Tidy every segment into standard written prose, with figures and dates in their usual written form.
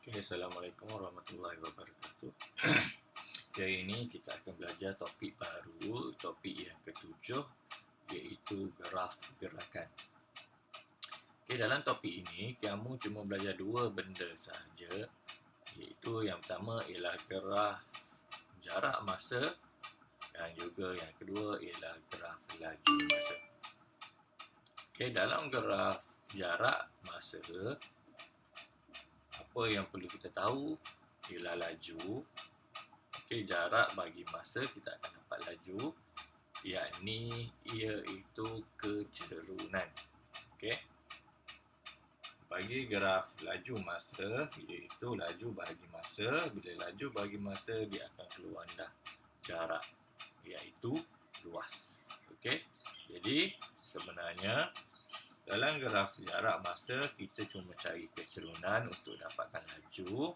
Okay, Assalamualaikum warahmatullahi wabarakatuh. Hari ini kita akan belajar topik baru, topik yang ketujuh, iaitu graf gerakan. Okay, dalam topik ini, kamu cuma belajar dua benda sahaja, iaitu yang pertama ialah graf jarak masa dan juga yang kedua ialah graf laju masa. Okay, dalam graf jarak masa, apa yang perlu kita tahu ialah laju. Okey, jarak bagi masa kita akan dapat laju, yakni iaitu kecerunan. Okey. Bagi graf laju masa, iaitu laju bahagi masa. Bila laju bahagi masa, dia akan keluar dah jarak, iaitu luas. Okey. Jadi sebenarnya dalam graf jarak masa, kita cuma cari kecerunan untuk dapatkan laju.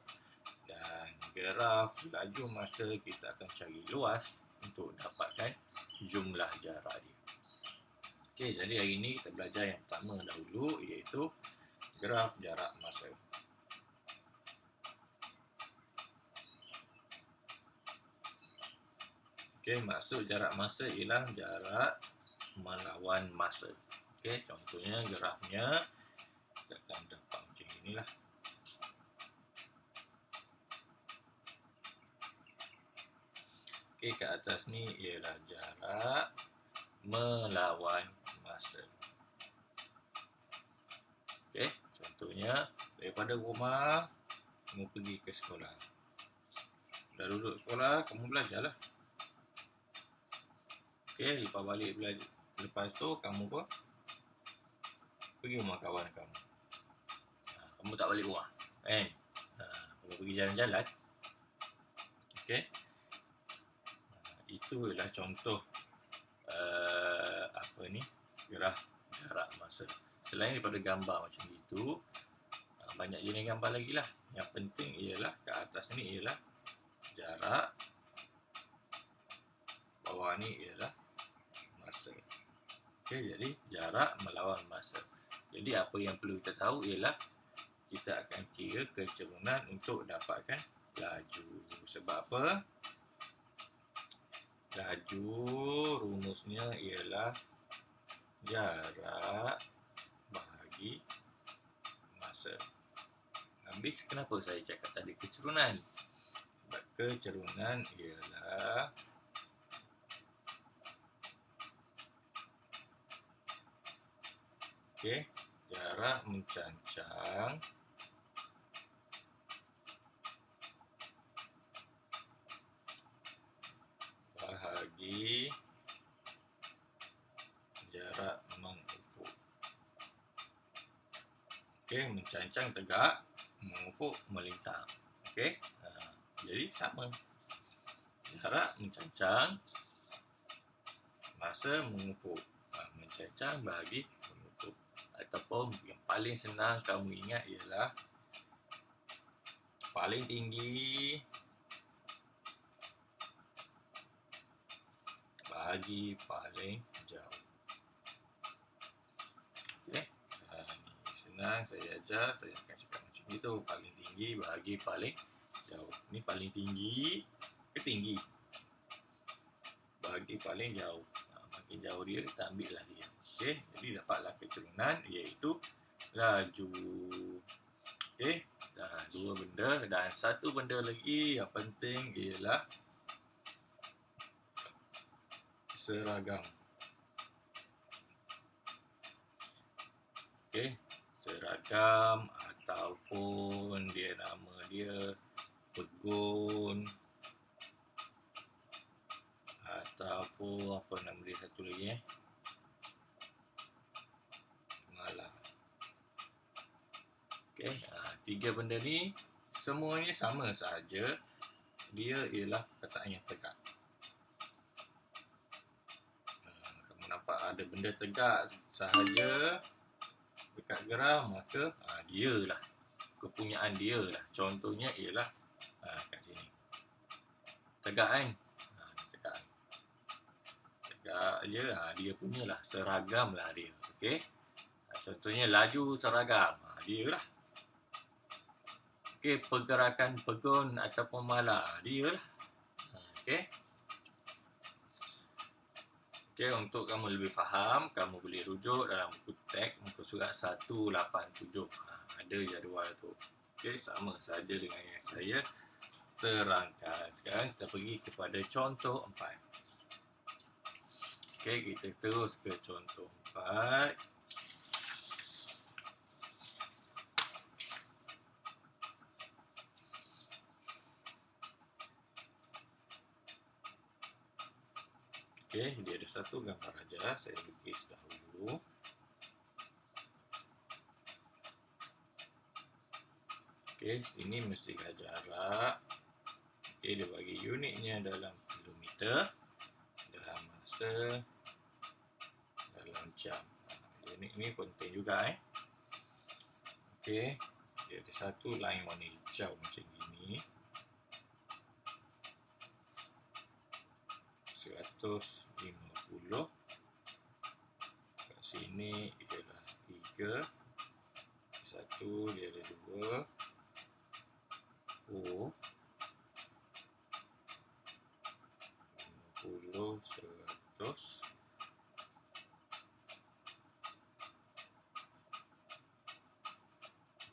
Dan graf laju masa, kita akan cari luas untuk dapatkan jumlah jarak dia. Okey, jadi hari ini kita belajar yang pertama dahulu, iaitu graf jarak masa. Okey, maksud jarak masa ialah jarak melawan masa. Okey, contohnya grafnya kita akan dapat macam inilah. Okey, ke atas ni ialah jarak melawan masa. Okey, contohnya daripada rumah kamu pergi ke sekolah. Dah duduk sekolah, kamu belajarlah. Okey, lepas balik belajar, lepas tu kamu pun pergi rumah kawan kamu. Kamu tak balik rumah, kan? Kamu pergi jalan-jalan. Okey. Itu ialah contoh graf jarak masa. Selain daripada gambar macam itu, banyak jenis gambar lagi lah. Yang penting ialah ke atas ni ialah jarak, bawah ni ialah masa. Okey, jadi jarak melawan masa. Jadi apa yang perlu kita tahu ialah kita akan kira kecerunan untuk dapatkan laju. Sebab apa? Laju rumusnya ialah jarak bahagi masa. Habis kenapa saya cakap tadi kecerunan? Sebab kecerunan ialah jarak mencancang bahagi jarak mengufuk. Mencancang tegak, mengufuk melintang. Jadi sama. Jarak mencancang, masa mengufuk. Mencancang bahagi mengufuk. Ataupun yang paling senang kamu ingat ialah paling tinggi bahagi paling jauh. Senang saya ajar, saya akan cakap macam itu. Paling tinggi bahagi paling jauh. Ini paling tinggi ke tinggi bahagi paling jauh. Makin jauh dia, kita ambil lah dia. Jadi dapatlah kecerunan, iaitu laju. Dua benda. Dan satu benda lagi yang penting ialah seragam. Seragam ataupun nama dia pegun, ataupun apa nama dia satu lagi, malah. Tiga benda ni semuanya sama sahaja, dia ialah perkataan yang tegak. Kamu nampak ada benda tegak sahaja dekat graf, maka dia lah, kepunyaan dia lah. Contohnya ialah kat sini, tegak kan? Tegak je, dia punya lah, seragam lah dia. Contohnya laju seragam, dia lah. Okey, pergerakan pegun ataupun mala dia lah. Okey. Okey, untuk kamu lebih faham, kamu boleh rujuk dalam buku teks muka surat 187. Ada jadual tu. Okey, sama saja dengan yang saya terangkan. Sekarang kita pergi kepada contoh 4. Okey, kita terus ke contoh 4. Okey, dia ada satu gambar aja. Saya lukis dahulu. Okey, sini mesti jarak. Okey, dia bagi unitnya dalam kilometer, dalam masa, dalam jam. Unit ni penting juga Okey, dia ada satu line warna hijau macam gini. 150. Kat sini ialah 3. Satu, dia ada 2. O 50, 100.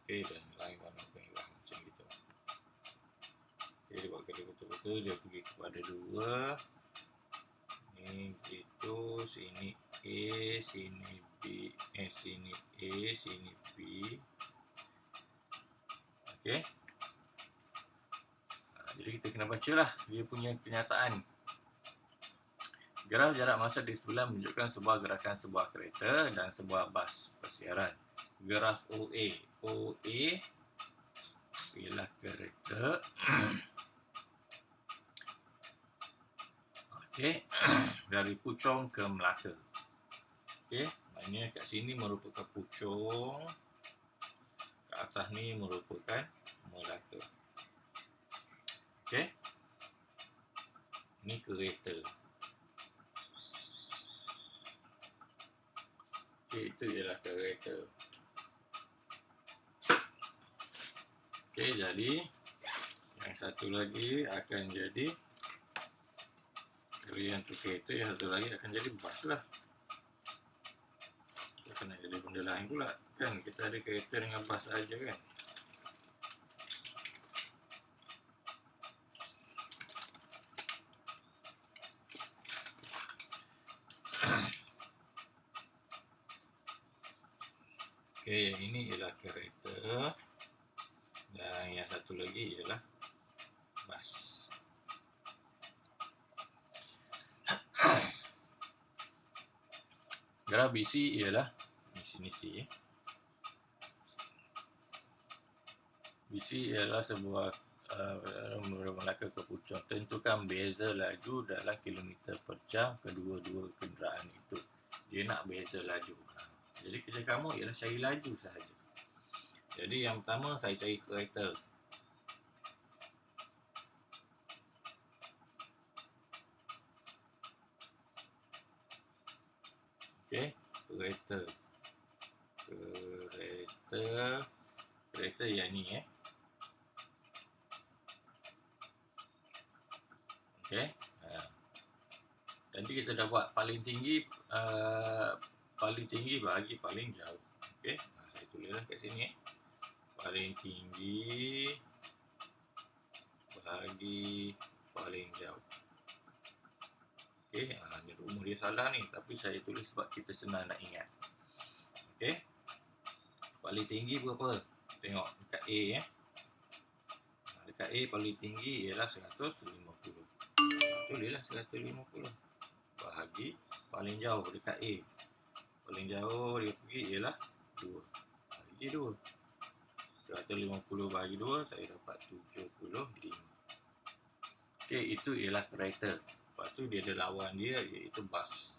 Okey, dan line warna merah macam gitu. Okey, dia buat kerja betul-betul. Dia pergi kepada 2. Ni gitu, sini A, sini B, sini A, sini B. Okey. Jadi kita kena bacalah dia punya kenyataan. Graf jarak masa di sebelah menunjukkan sebuah gerakan sebuah kereta dan sebuah bas persiaran. Graf OA. OA ialah kereta. Okey, dari Puchong ke Melaka. Okey, maknanya kat sini merupakan Puchong, kat atas ni merupakan Melaka. Okey, ni kereta. Okey, itu ialah kereta. Okey, jadi yang satu lagi akan jadi yang tu kereta, yang satu lagi akan jadi bas lah. Kita kena jadi benda lain pula kan. Kita ada kereta dengan bas saja kan. Okey, yang ini ialah kereta dan yang satu lagi ialah bas. Graf BC ialah ni C. BC ialah sebuah Melaka ke Puchong. Tentukan beza laju dalam kilometer per jam kedua-dua kenderaan itu. Dia nak beza laju. Jadi kerja kamu ialah cari laju sahaja. Jadi yang pertama saya cari kereta. Okey, kereta yang ni Okey. Nanti kita dah buat paling tinggi bagi paling jauh. Okey. Saya tulislah kat sini paling tinggi bagi paling jauh. Okey, ni rumus dia salah ni, tapi saya tulis sebab kita senang nak ingat. Okey. Paling tinggi berapa? Tengok dekat A Dekat A paling tinggi ialah 150. Tulislah 150 bahagi paling jauh dekat A. Paling jauh dia pergi ialah 2. Bahagi 2. 150 bahagi 2 saya dapat 75. Okey, itu ialah kereta. Lepas tu dia ada lawan dia iaitu bas.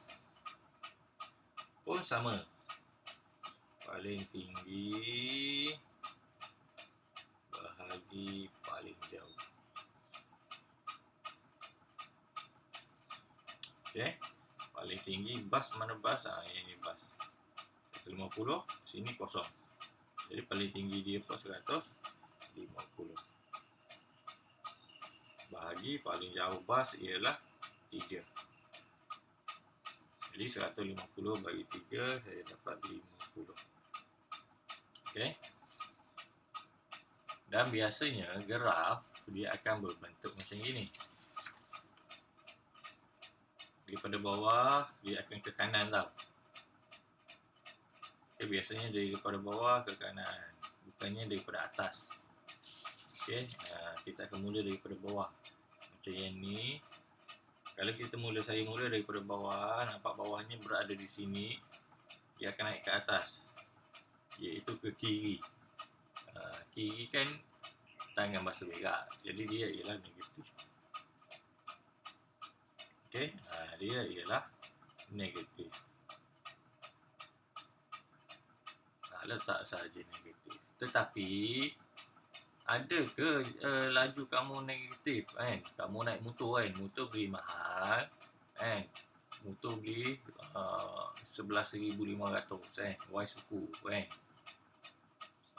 Pun sama. Paling tinggi bahagi paling jauh. Okey. Paling tinggi bas, mana bas? Yang ni bas. 150, sini kosong. Jadi paling tinggi dia pun 150. 50. Bahagi paling jauh bas ialah 3. Jadi 150 bagi 3, saya dapat 50. Okey. Dan biasanya graf dia akan berbentuk macam gini. Daripada bawah dia akan ke kanan tau. Okay, biasanya daripada bawah ke kanan, bukannya daripada atas. Okey, kita akan mula daripada bawah. Macam yang ni. Kalau saya mula daripada bawah, nampak bawahnya berada di sini, dia akan naik ke atas, iaitu ke kiri. Kiri kan tangan bahasa berak, jadi dia ialah negatif. Okey, dia ialah negatif. Letak sahaja negatif. Tetapi ada ke laju kamu negatif kan? Kamu naik motor kan, motor beli mahal kan, motor beli 11,500 kan, Y suku kan.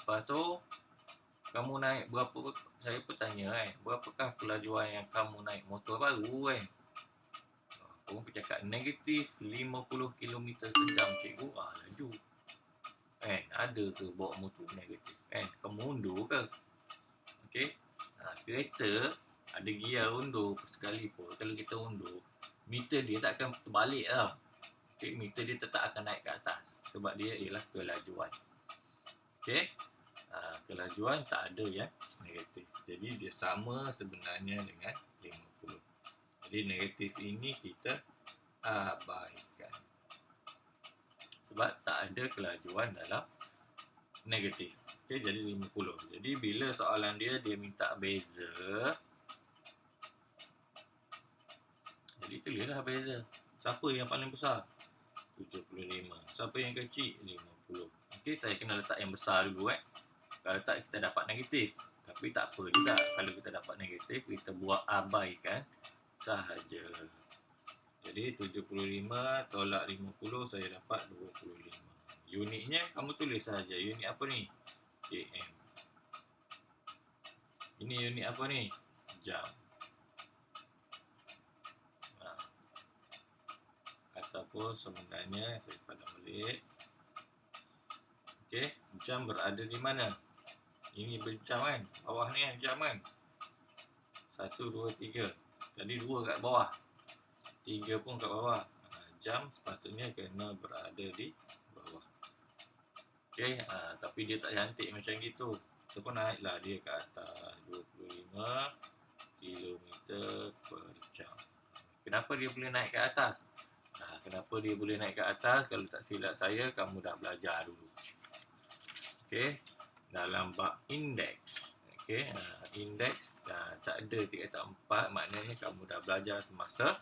Lepas tu kamu naik berapa, saya pun tanya kan, berapakah kelajuan yang kamu naik motor baru kan? Kamu bercakap negatif 50 km sejam, cikgu. Laju kan, ada ke bawa motor negatif kan? Kamu undur ke? Okey, kereta ada gear undur sekalipun, kalau kita undur, meter dia tak akan terbalik tau. Okay, meter dia tetap akan naik ke atas sebab dia ialah kelajuan. Okey, kelajuan tak ada yang negatif, jadi dia sama sebenarnya dengan 50. Jadi negatif ini kita abaikan sebab tak ada kelajuan dalam negatif. Okey, jadi 50. Jadi bila soalan dia minta beza, jadi tulislah beza. Siapa yang paling besar? 75. Siapa yang kecil? 50. Okey, saya kena letak yang besar dulu Kalau tak kita dapat negatif. Tapi tak apa juga. Kalau kita dapat negatif, kita buat abaikan sahaja. Jadi 75 tolak 50, saya dapat 25. Unitnya kamu tulis sahaja. Unit apa ni? km. Ini unit apa ni? Jam. Ataupun sebenarnya saya padam balik. Okey, jam berada di mana? Ini berjam kan? Bawah ni kan jam kan? 1, 2, 3. Tadi 2 kat bawah, 3 pun kat bawah. Jam sepatutnya kena berada di bawah. Okey, tapi dia tak cantik macam gitu. Kita pun naiklah dia ke atas, 25 km per jam. Kenapa dia boleh naik ke atas? Kenapa dia boleh naik ke atas? Kalau tak silap saya, kamu dah belajar dulu. Okey, dalam bab indeks. Okey, indeks tak ada 3 tak 4, maknanya kamu dah belajar semasa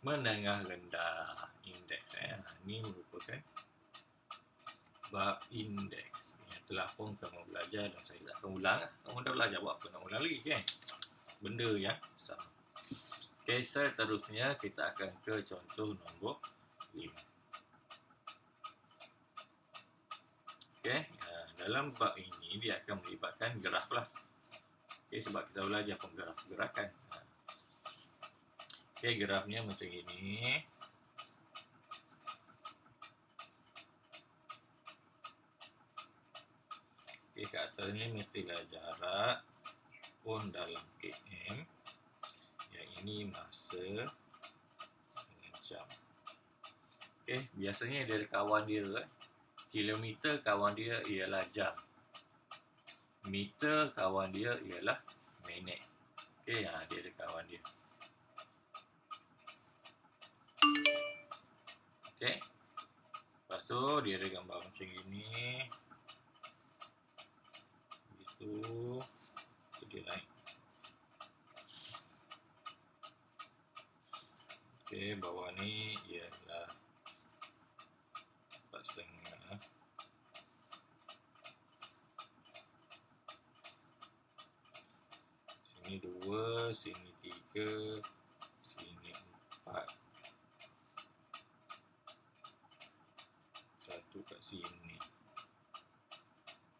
menengah rendah. Indeks ini merupakan bab indeks yang telah pun kamu belajar dan saya tak akan ulang. Kamu dah belajar, buat apa nak ulang lagi kan? Benda yang sama. Okey, seterusnya kita akan ke contoh nombor 5. Okey, dalam bab ini dia akan melibatkan graf lah. Okey, sebab kita belajar penggraf gerakan. Okey, grafnya macam ini. Okey, kat atas ni mestilah jarak pun dalam km. Yang ini masa dengan jam. Okey, biasanya dia ada kawan dia kilometer kawan dia ialah jam. Meter kawan dia ialah minit. Okey, dia ada kawan dia. Okey. Lepas tu dia ada gambar macam gini. Begitu. Tu dia naik. Okey, bawah ni ialah 4,5. Sini 2, sini 3, sini 4. Satu kat sini.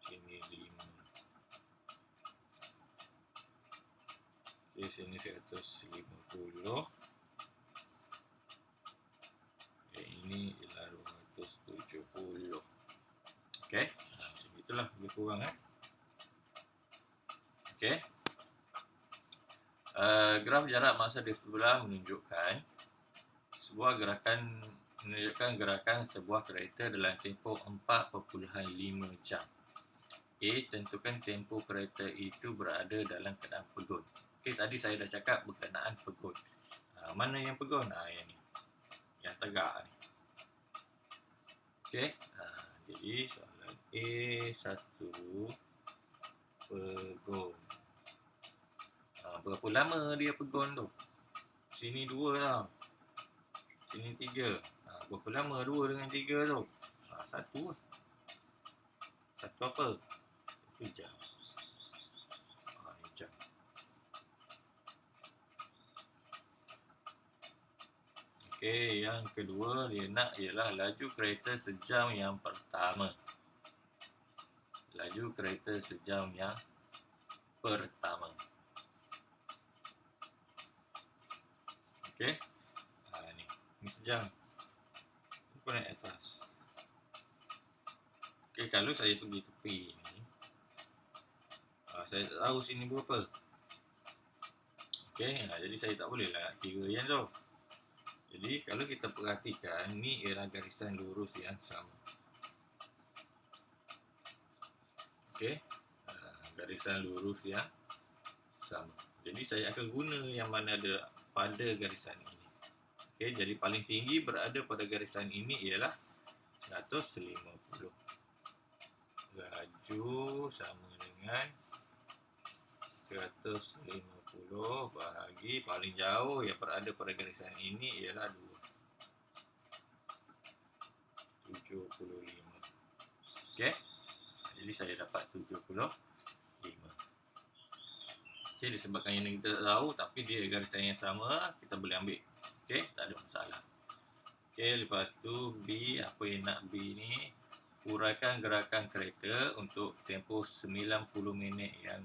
Sini 5. Di sini 150. Ini ialah 270. Okey. Segitulah lebih kurang Okey. Graf jarak masa di sebelah menunjukkan gerakan sebuah kereta dalam tempoh 4.5 jam. A. Tentukan tempoh kereta itu berada dalam keadaan pegun. Okey, tadi saya dah cakap berkenaan pegun. Mana yang pegun? Yang ni. Yang tegak ni. Okey. Jadi soalan A1 pegun. Berapa lama dia pegun tu? Sini 2 tau. Sini 3. Berapa lama 2 dengan 3 tu? 1 lah. 1 apa? 1 jam. Ni jam. Okey, yang kedua dia nak ialah laju kereta sejam yang pertama. Laju kereta sejam yang pertama. Okey. Ni sejam. Aku naik atas. Okey, kalau saya pergi tepi ni, saya tak tahu sini berapa. Okey, jadi saya tak boleh lah kira yang tu. Jadi kalau kita perhatikan, ni ialah garisan lurus yang sama. Okey, garisan lurus yang sama. Jadi saya akan guna yang mana ada pada garisan ini. Okey, jadi paling tinggi berada pada garisan ini ialah 150. Laju sama dengan 150 bahagi paling jauh yang berada pada garisan ini ialah 75. Okey. Jadi saya dapat 75. Okey, disebabkan ini kita tak tahu tapi dia garisan yang sama, kita boleh ambil. Okey, tak ada masalah. Okey, lepas tu B, apa yang nak B ni? Uraikan gerakan kereta untuk tempoh 90 minit yang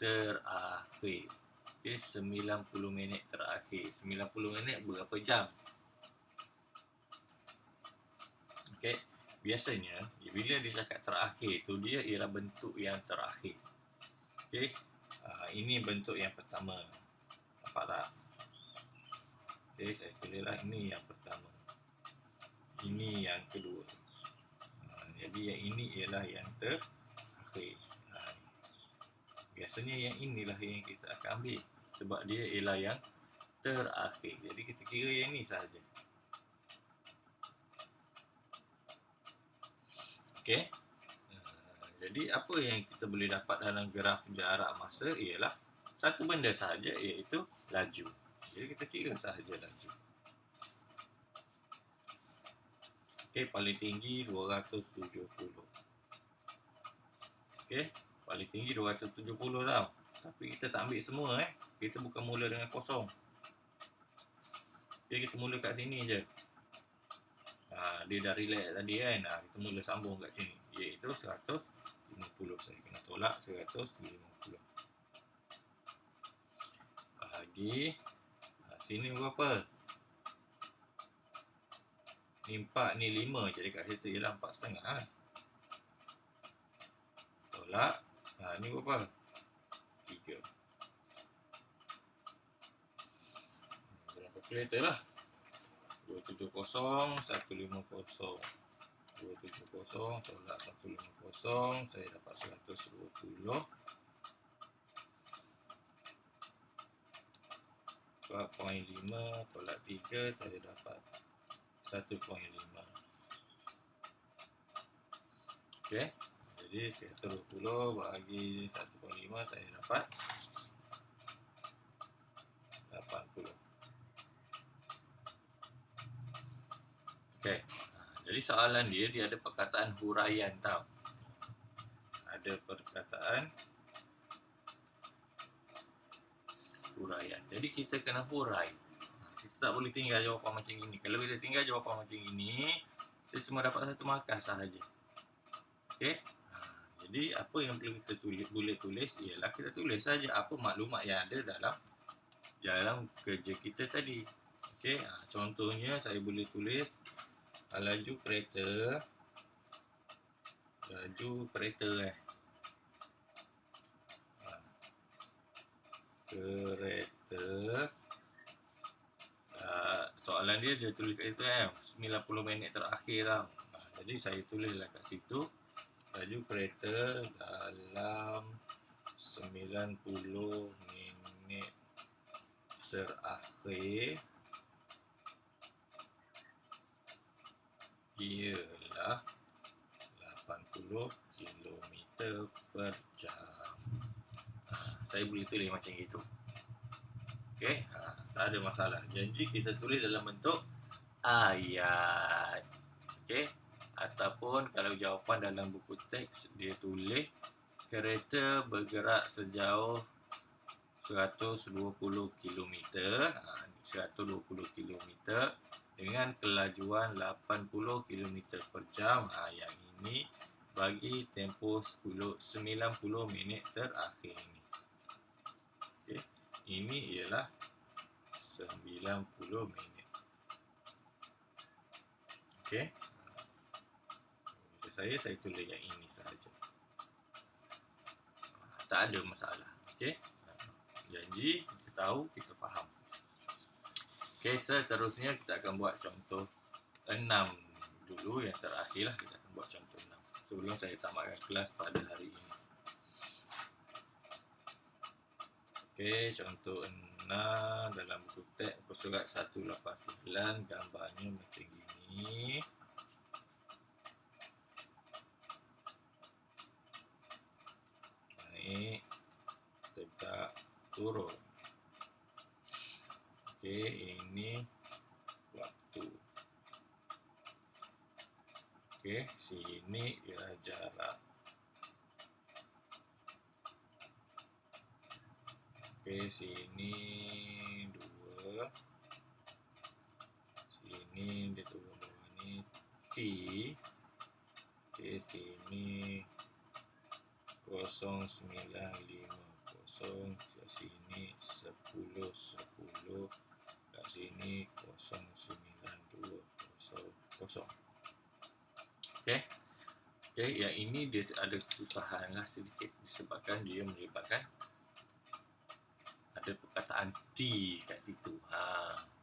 terakhir. Okey, 90 minit terakhir. 90 minit berapa jam? Okey, biasanya bila dia cakap terakhir tu, dia ialah bentuk yang terakhir. Okey, ini bentuk yang pertama. Nampak tak? Okey, saya tulislah ini yang pertama. Ini yang kedua. Jadi yang ini ialah yang terakhir. Biasanya yang inilah yang kita akan ambil sebab dia ialah yang terakhir. Jadi kita kira yang ini sahaja. Okey. Jadi apa yang kita boleh dapat dalam graf jarak masa ialah satu benda sahaja, iaitu laju. Jadi kita kira sahaja laju. Okey, paling tinggi 270. Okey, paling tinggi 270 tau. Tapi kita tak ambil semua Kita bukan mula dengan kosong. Okey, kita mula kat sini je. Dia dah relax tadi kan. Kita mula sambung kat sini, iaitu 150. Saya kena tolak 150. Bahagi sini berapa? Ni 4, ni 5. Jadi kat situ ialah 4,5 Tolak. Ni berapa? 3. Dalam kalkulator lah. 270, 150. 270 tolak 150. Saya dapat 120. 4.5 tolak 3. Saya dapat 1.5. Okey. Jadi 120 bahagi 1.5 saya dapat 80. Okey. Jadi soalan dia ada perkataan huraian tau. Ada perkataan huraian. Jadi kita kena hurai. Kita tak boleh tinggal jawapan macam ini. Kalau kita tinggal jawapan macam ini, kita cuma dapat satu markah sahaja. Okey. Jadi Jadi apa yang perlu kita boleh tulis ialah kita tulis saja apa maklumat yang ada dalam kerja kita tadi. Okey, contohnya saya boleh tulis laju kereta kereta soalan dia tulis kat situ 90 minit terakhir tau. Jadi saya tulislah kat situ laju kereta dalam 90 minit terakhir ialah 80 km per jam. Saya boleh tulis macam itu. Okey, tak ada masalah. Jadi kita tulis dalam bentuk ayat. Okey, ataupun kalau jawapan dalam buku teks dia tulis kereta bergerak sejauh 120 km, 120 km dengan kelajuan 80 km per jam. Yang ini bagi tempoh 90 minit terakhir ini. Okay. Ini ialah 90 minit. Okey. Saya tulis yang ini sahaja. Tak ada masalah. Okey. Jadi kita tahu, kita faham. Okey, seterusnya kita akan buat contoh 6 dulu, yang terakhir lah kita akan buat contoh 6 sebelum saya tamatkan kelas pada hari ini. Okey, contoh 6 dalam buku teks muka surat 189, gambarnya macam gini. Naik, tegak, turun. Okey, ini waktu. Okey, sini ialah jarak. Okey, sini 2. Sini dia turun bawah ni T. Okey, sini 0950. Kat sini 1010. Kat sini 0920. Okey. Okey, yang ini dia ada kesusahan lah sedikit disebabkan dia melibatkan ada perkataan T kat situ.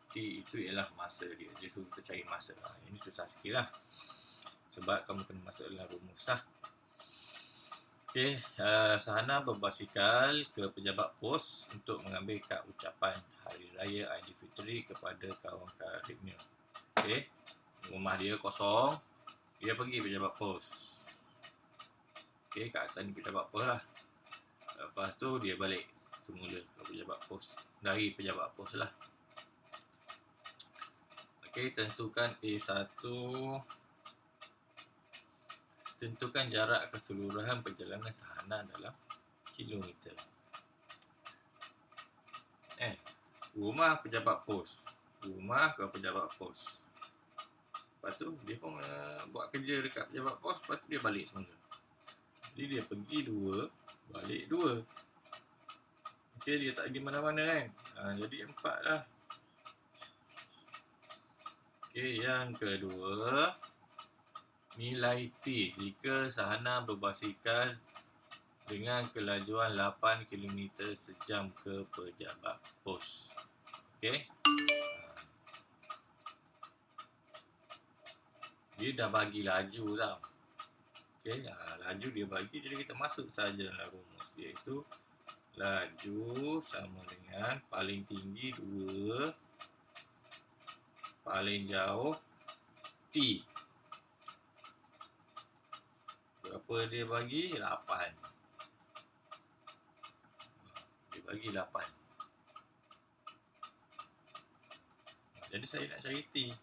T itu ialah masa dia. Dia suruh kita cari masa. Ini susah sikit lah. Sebab kamu kena masuk dalam rumus lah. Okey, Sahana berbasikal ke pejabat pos untuk mengambil kad ucapan Hari Raya Aidilfitri kepada kawan karibnya. Okey, rumah dia kosong. Dia pergi pejabat pos. Okey, kat atas ni pejabat pos lah. Lepas tu dia balik semula ke pejabat pos. Dari pejabat pos lah. Okey, tentukan A1. Tentukan jarak keseluruhan perjalanan Sahana dalam kilometer. Rumah pejabat pos. Rumah ke pejabat pos. Lepas tu dia pun buat kerja dekat pejabat pos. Lepas tu dia balik semula. Jadi dia pergi 2, balik 2. Okey, dia tak pergi mana-mana kan. Jadi 4 lah. Okey, yang kedua, nilai T jika Sahana berbasikal dengan kelajuan 8 km sejam ke pejabat pos. Okey. Dia dah bagi laju tau. Okey, laju dia bagi, jadi kita masuk saja dalam rumus, iaitu laju sama dengan paling tinggi 2, paling jauh T. Berapa dia bagi? 8. Dia bagi 8. Jadi saya nak cari T.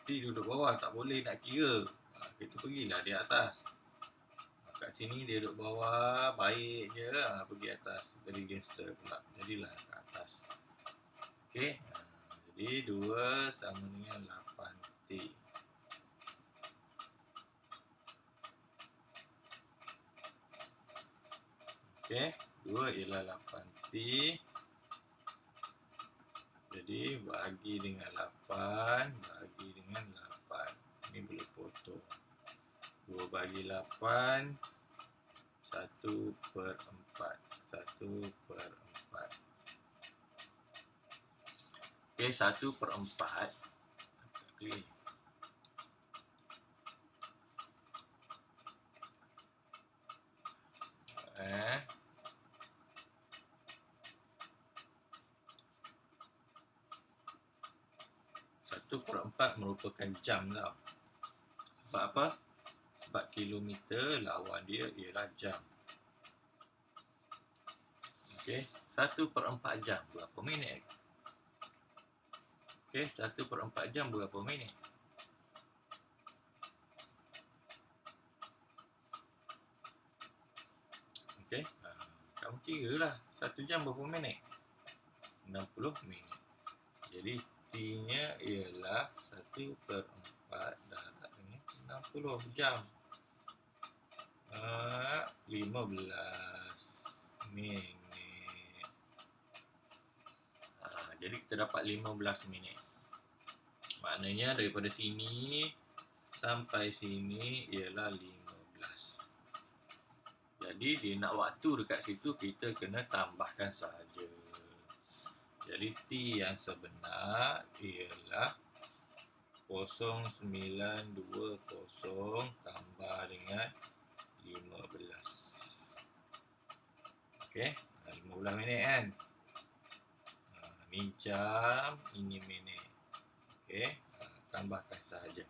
T duduk bawah, tak boleh nak kira. Kita pergilah di atas. Kat sini dia duduk bawah, baik je. Pergi atas. Jadi gangster pula. Jadilah kat atas. Okey. Jadi 2 sama dengan 8T. Okey, 2 ialah 8T. Jadi bagi dengan 8, bagi dengan 8. Ini boleh potong. 2 bagi 8, 1/4. 1/4. Okey, 1/4. Okey. Satu per empat merupakan jam tau. Sebab apa? Sebab kilometer lawan dia ialah jam. Okey, 1/4 jam berapa minit? Okey, 1/4 jam berapa minit? Okey, kamu kira lah 1 jam berapa minit? 60 minit. Jadi T-nya ialah 1/4 darab dengan 60 jam. 15 minit. Jadi kita dapat 15 minit. Maknanya daripada sini sampai sini ialah 15. Jadi dia nak waktu dekat situ, kita kena tambahkan sahaja. Jadi T yang sebenar ialah 0920 tambah dengan 15. Okey, 15 minit kan? Ini jam, ini minit. Okey, tambahkan sahaja.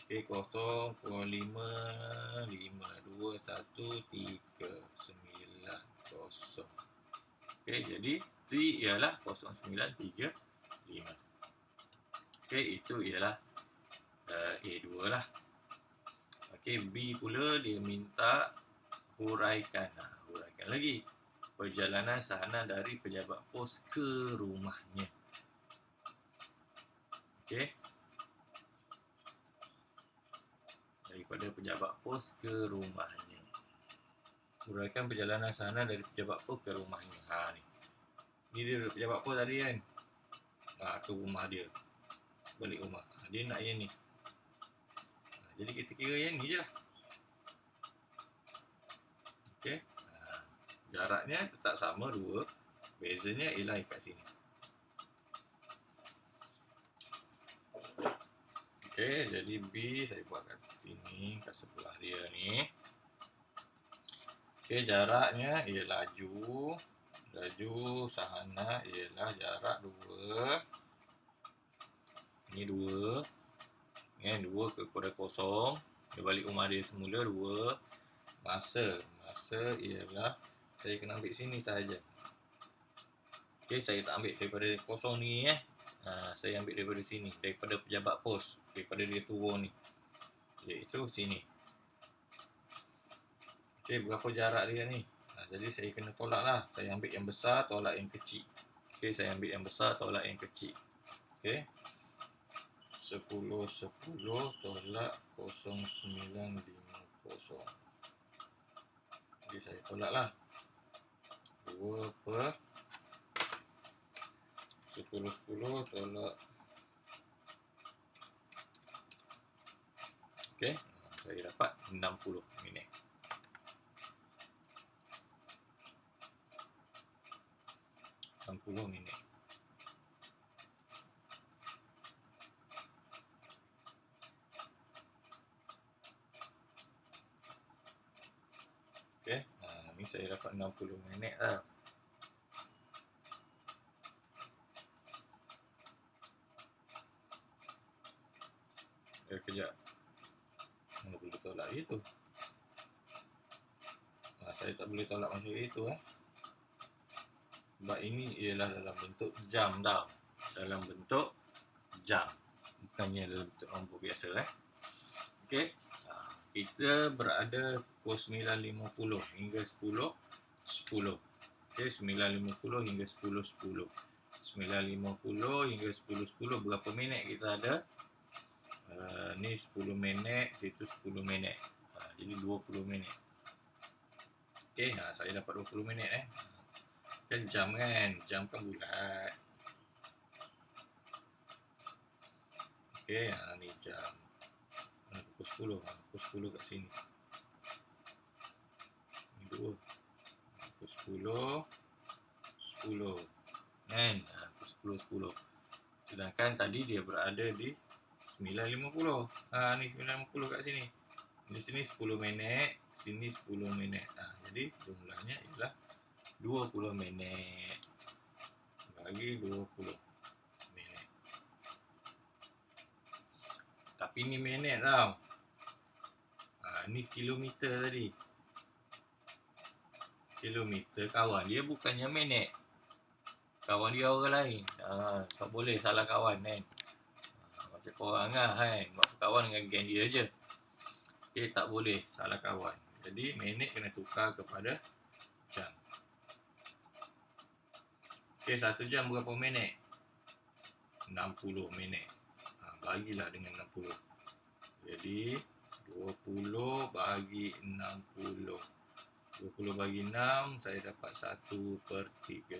Okey, 0.5, 5, 2, 1, 3, 9, 0. Okey, jadi T ialah 0935. Okey, itu ialah A2 lah. Okey, B pula dia minta huraikan. Huraikan lagi. Perjalanan sahana dari pejabat pos ke rumahnya. Okey. Daripada pejabat pos ke rumahnya. Huraikan perjalanan sahana dari pejabat pos ke rumahnya. Ni. Ni dia pejabat pos tadi kan. Ke rumah dia. Balik rumah. Dia nak yang ni. Jadi kita kira yang ni je lah. Okey. Jaraknya tetap sama 2. Bezanya ialah kat sini. Okey, jadi B saya buat kat sini, kat sebelah dia ni. Okey, jaraknya ialah laju. Laju sahana ialah jarak 2. Ini 2. Kan 2 kepada 0. Dia balik rumah dia semula 2. Masa ialah saya kena ambil sini sahaja. Okey, saya tak ambil daripada 0 ni saya ambil daripada sini, daripada pejabat pos, daripada dia turun ni, iaitu sini. Okey, berapa jarak dia ni? Jadi saya kena tolak lah. Saya ambil yang besar, tolak yang kecil. Okey, saya ambil yang besar, tolak yang kecil. Okey, 10 tolak 0950. Jadi saya tolak lah. 2 per 10 tolak. Okey, saya dapat 60 minit. Minit. Okey, ni saya dapat 60 minit lah. Kejap. Mana boleh tolak gitu? Saya tak boleh tolak macam itu sebab ini ialah dalam bentuk jam tau. Dalam bentuk jam, bukannya dalam bentuk nombor biasa Okey, kita berada pukul 9.50 hingga 10.10. Okey, 9.50 hingga 10.10. 9.50 hingga 10.10 berapa minit kita ada? Ni 10 minit, situ 10 minit. Jadi 20 minit. Okey, saya dapat 20 minit Kan jam kan bulat. Okey, ni jam. Pukul 10. Pukul 10 kat sini. Ni 2. Pukul 10. Kan? Pukul 10. Sedangkan tadi dia berada di 9.50. Ni 9.50 kat sini. Di sini 10 minit, sini 10 minit. Jadi jumlahnya ialah 20 minit bagi 20 minit. Tapi ni minit tau. Ni kilometer tadi. Kilometer kawan dia bukannya minit. Kawan dia orang lain. Tak boleh salah kawan kan. Macam korang kan. Buat kawan dengan geng dia je. Okay, tak boleh salah kawan. Jadi minit kena tukar kepada jam. Okay, 1 jam berapa minit? 60 minit. Bagilah dengan 60. Jadi 20 bagi 60. 20 bagi 6 saya dapat 1/3.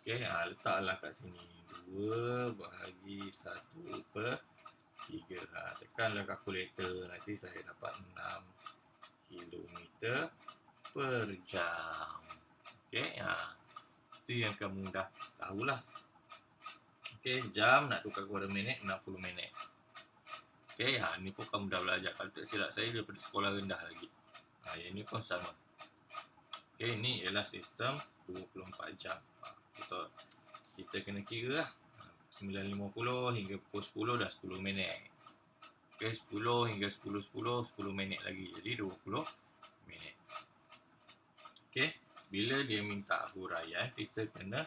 Okay, letaklah kat sini 2 bagi 1/3. Tekanlah kalkulator. Nanti saya dapat 6 km per jam. Okay, itu yang kamu dah tahulah. Okay, jam nak tukar kepada minit, 60 minit. Okay, ni pun kamu dah belajar. Kalau tak silap saya daripada sekolah rendah lagi. Yang ni pun sama. Okay, ni ialah sistem 24 jam. Kita kena kira lah. 9.50 hingga pukul 10 dah 10 minit. Okay, 10 hingga 10.10, 10 minit lagi. Jadi 20 minit. Okay, bila dia minta huraian, kita kena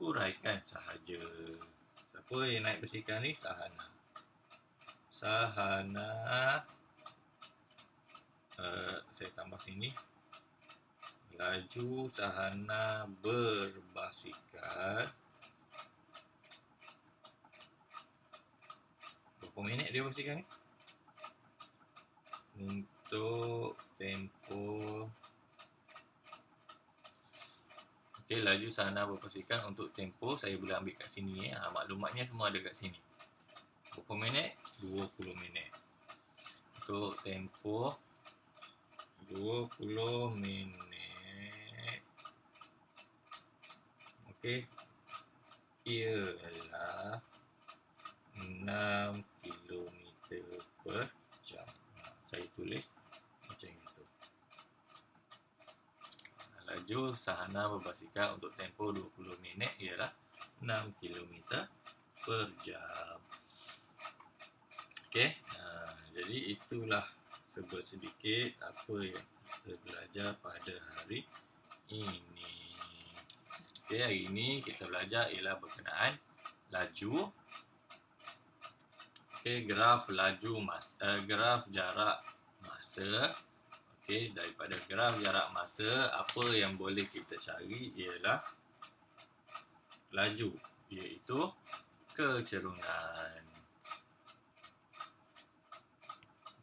huraikan sahaja. Siapa yang naik basikal ni? Sahana. Saya tambah sini. Laju Sahana berbasikal. Berapa minit dia basikal ni? Untuk tempoh. Okey, laju Sahana berbasikal untuk tempoh. Saya boleh ambil kat sini. Maklumatnya semua ada kat sini. Berapa minit? 20 minit. Untuk tempoh 20 minit. Okey. Ialah 6 km per jam. Saya tulis macam itu. Laju Sahana berbasikal untuk tempoh 20 minit ialah 6 km per jam. Okey. Jadi itulah sedikit apa yang kita belajar pada hari ini. Okey, hari ini kita belajar ialah berkenaan laju. Okey, graf jarak masa. Okey, daripada graf jarak masa, apa yang boleh kita cari ialah laju, iaitu kecerunan.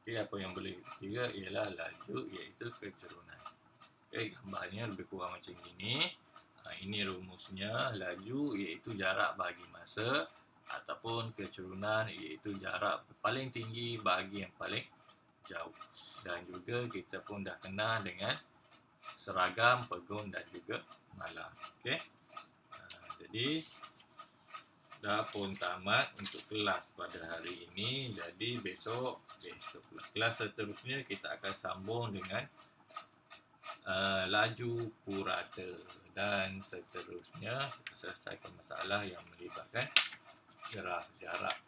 Okey, apa yang boleh kita kira ialah laju, iaitu kecerunan. Okey, gambarnya lebih kurang macam ini. Ini rumusnya. Laju iaitu jarak bagi masa, ataupun kecerunan iaitu jarak paling tinggi bagi yang paling jauh. Dan juga kita pun dah kenal dengan seragam, pegun dan juga malam. Okey. Jadi dah pun tamat untuk kelas pada hari ini. Jadi besok kelas seterusnya kita akan sambung dengan laju purata dan seterusnya selesaikan masalah yang melibatkan graf jarak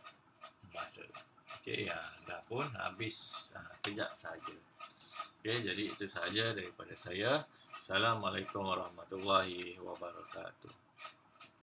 masa. Okey, dah pun habis kejap saja. Okey, jadi itu sahaja daripada saya. Assalamualaikum warahmatullahi wabarakatuh.